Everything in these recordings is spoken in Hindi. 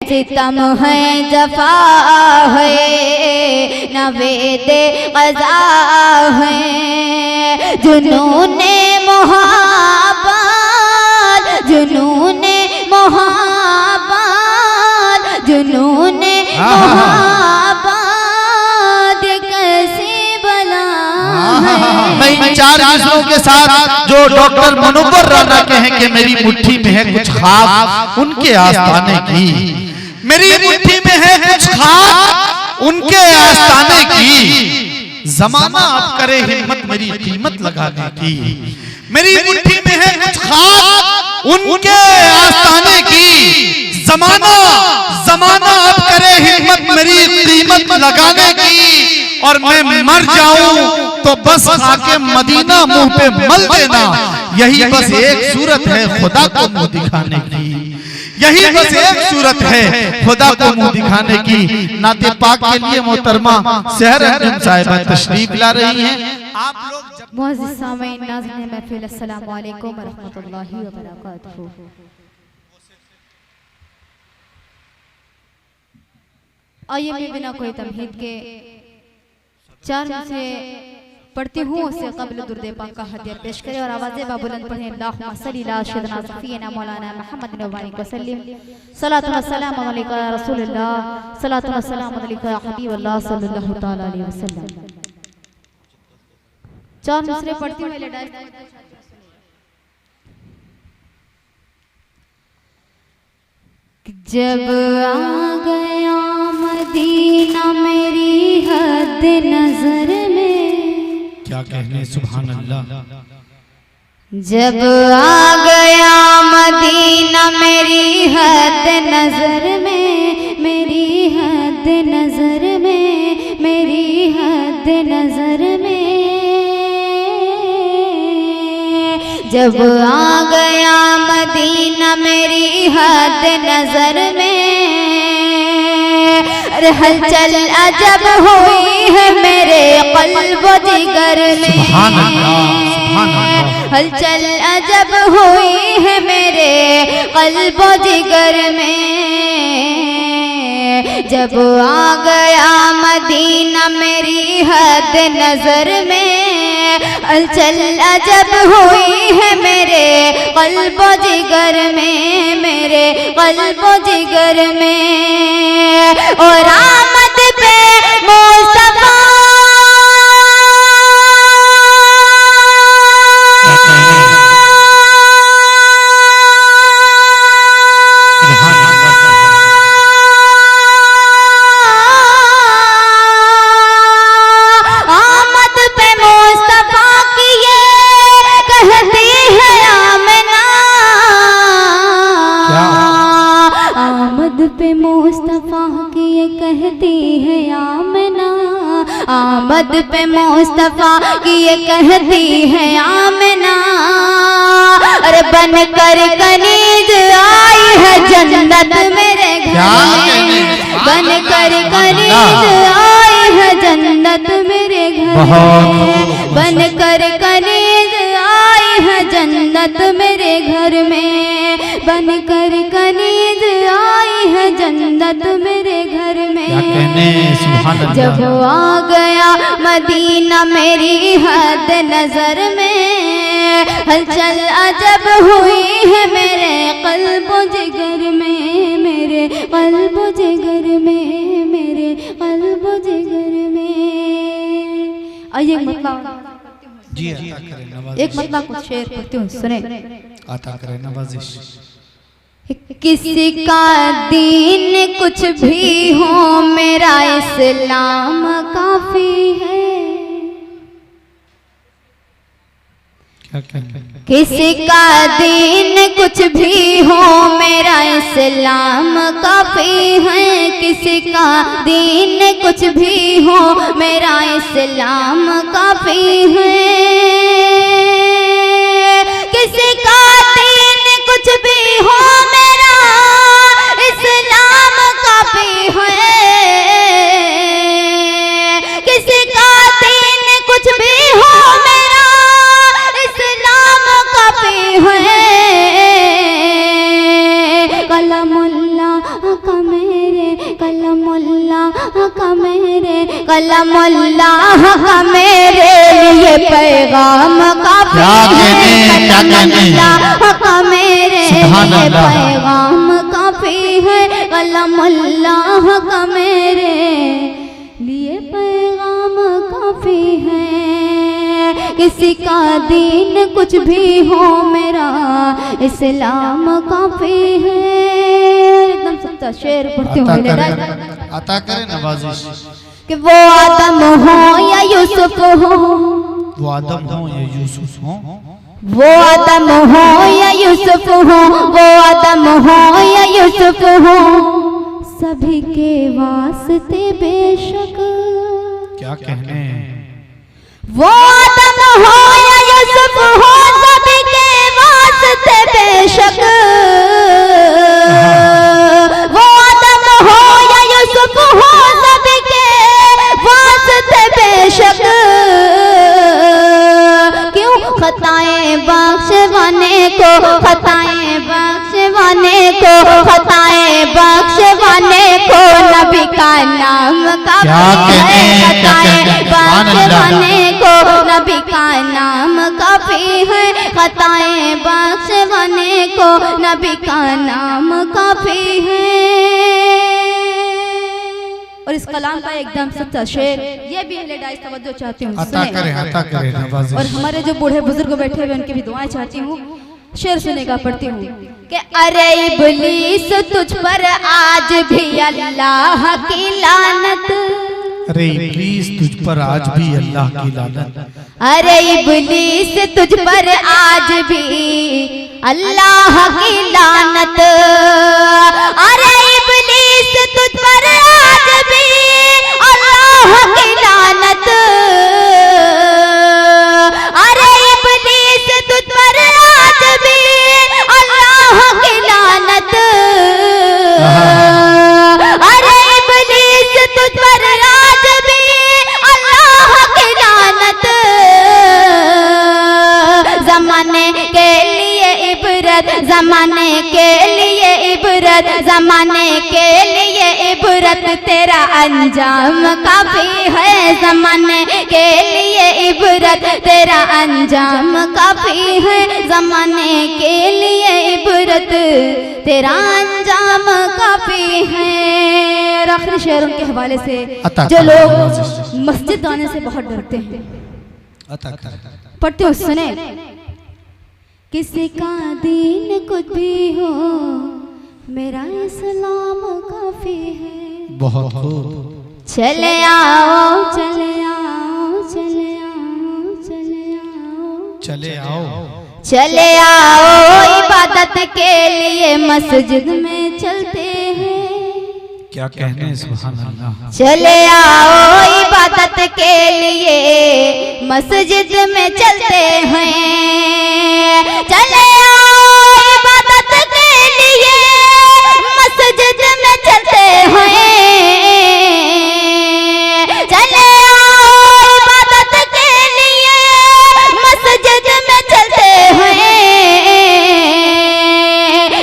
सितम है जफा है नवेदे क़ज़ा है जुनूने मोहब्बत जुनूने मोहब्बत जुनूने मोहब्बत कैसी बला है। मैं इन 4 हिस्सों के साथ जो डॉक्टर मुनव्वर राना के हैं कि मेरी मुट्ठी में है कुछ खाक उनके आस्ताने की, मेरी मुट्ठी में है कुछ खाक उनके आस्ताने की, ज़माना अब करे हिम्मत मेरी कीमत लगाने की। मेरी मुट्ठी में है कुछ खाक उनके आस्ताने की, ज़माना अब करे हिम्मत मेरी कीमत लगाने की। और मैं मर जाऊं तो बस आके मदीना मुंह पे मल देना, यही बस एक सूरत है खुदा को मुंह दिखाने की, यही बस एक सूरत है खुदा को मुंह दिखाने की। नाते पाक के लिए मोहतरमा सहर अंजुम साहिबा तशरीफ ला रही हैं। आप लोग मुअज़्ज़िज़ सामीन नाज़रीन महफ़िल अस्सलामु अलैकुम व रहमतुल्लाहि व बरकातहू। आइए मैं बिना कोई तमहीद के 4 मिसरे पढ़ती हूँ, उससे क़ब्ल दुरूद पाक का हदिया पेश करें और आवाज़े बाबुलंद पढ़ें। अल्लाहुम्मा सल्ली अला सय्यिदिना सफ़ीना मौलाना मुहम्मद व सल्लिम सलातु व सलामु अलैका या रसूलल्लाह सलातु व सलामु अलैका या हबीबल्लाह सल्लल्लाहु तआला अलैहि वसल्लम। 4 मिसरे पढ़ती हूँ। जब आ गया मदीना मेरी हद नजर में, क्या कहने सुभान अल्लाह। जब आ गया मदीना मेरी हद नजर में, मेरी हद नजर में, मेरी हद नजर में। जब आ गया मदीना मेरी हद नजर में, अरे हलचल अजब हुई है मेरे क़ल्ब व जिगर में। सुभान अल्लाह, सुभान अल्लाह। हलचल अजब हुई है मेरे क़ल्ब व जिगर में। जब आ गया मदीना मेरी हद नजर में, हलचल अजब हुई है मेरे क़ल्ब व जिगर में, मेरे क़ल्ब व जिगर में। और आमद पे मुस्तफा पे मुस्तफा की ये कहती है आमना, आमद पे मुस्तफा की ये कहती है आमना। अरे बन कर कनीज आई है जन्नत मेरे घर में, बन कर कनीज आई है जन्नत मेरे घर में, बन कर कनीज आई है जन्नत मेरे घर में, बन कर कनीज आई है जन्नत मेरे घर में। क्या कहने सुभान अल्लाह। जब आ गया मदीना मेरी हद नजर में, हलचल अजब हुई है मेरे क़ल्ब व जिगर में, मेरे क़ल्ब व जिगर में, मेरे क़ल्ब व जिगर में। आइए मतलब जी अता करें नवाज़िश, एक मतलब कुछ शेर पढ़ती हूँ, सुने। अता करें नवाज़िश। किसी का दीन कुछ भी हो मेरा इस्लाम काफी है। किसी का दीन कुछ भी हो मेरा इस्लाम काफी है। किसी का दीन कुछ भी हो मेरा इस्लाम काफी है। किसी का दीन कुछ भी हो मेरा इस्लाम काफी है। किसी का दीन कुछ भी हो मेरा इस्लाम काफी है। कलमुल्लाह का मैं का मेरे, कलमुल्लाह का मेरे लिए पैगाम काफी है, कलमुल्लाह का मेरे लिए पैगाम काफी है, कलमुल्लाह का मेरे लिए पैगाम काफी है। किसी का दीन कुछ भी हो मेरा इस्लाम काफी है। एकदम सच्चा शेर पढ़ती हूँ, अता करे नवाजिश कि वो आदम हो या यूसुफ हो, वो आदम हो या यूसुफ हो, वो आदम हो या यूसुफ हो, वो आदम हो या यूसुफ हो, सभी के वास्ते बेशक, क्या कहने, वो आदम हो या यूसुफ हो, सभी के वास्ते बेशक, वो आदम हो या यूसुफ हो, सभी के वास्ते बेशक। क्यों खताएं बख्शवाने को, खताएं बख्शवाने को, खताएं बख्शवाने को नबी का नाम काफी है, खताएं बख्शवाने को नबी का नाम काफी है, खताएं बख्शवाने को नबी का नाम काफी है। और इस कलाम का एकदम सच्चा शेर, ये भी अहले डाइस तवज्जो चाहती हूँ, अता करे नवाजिश। और हमारे जो बूढ़े बुजुर्ग बैठे हुए उनकी भी दुआएं चाहती हूँ। शेर सुनेगा पढ़ती हूँ कि अरे इब्लीस तुझ पर आज भी अल्लाह की लानत, अरे इब्लीस तुझ पर आज भी अल्लाह की लानत, अरे इब्लीस तुझ पर आज भी अल्लाह की लानत, अरे इब्लीस तुझ पर आज भी अल्लाह की लानत, अरे इब्लीस तुझ पर आज भी अल्लाह की लानत, अरे इब्लीस तुझ पर आज भी अल्लाह की लानत। जमाने के लिए इबरत, जमाने के लिए इबरत, जमाने के लिए इबरत, तेरा अंजाम काफी है, जमाने के लिए इबरत, तेरा अंजाम काफी है, जमाने के लिए इबरत, तेरा अंजाम काफी है। और आखिरी शेरों के हवाले से, जो लोग मस्जिद आने से बहुत डरते हैं, पढ़ते हो सुने, किसी का दीन कुछ भी हो मेरा इस्लाम काफी है, बहुत खूब, चले आओ चले आओ चले आओ चले आओ चले आओ, चले आओ इबादत के लिए मस्जिद में चलते हैं, क्या कहने सुभान अल्लाह, चले आओ इबादत के लिए मस्जिद में चलते हैं, चले आओ इबादत के लिए मस्जिद में चलते हैं, चले आओ इबादत के लिए मस्जिद में चलते हैं।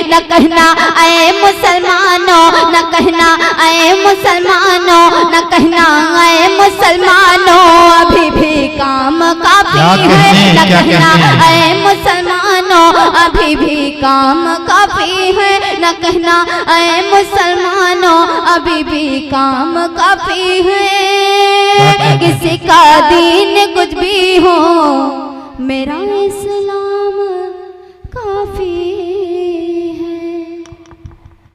न कहना ऐ मुसलमानों, न कहना ऐ मुसलमानों, न कहना ऐ मुसलमानों, अभी भी काम काफी है, न कहना ऐ मुसलमानों, अभी भी काम काफी है, न कहना ऐ मुसलमानों, अभी भी काम काफी है। किसी का दीन कुछ भी हो मेरा इस्लाम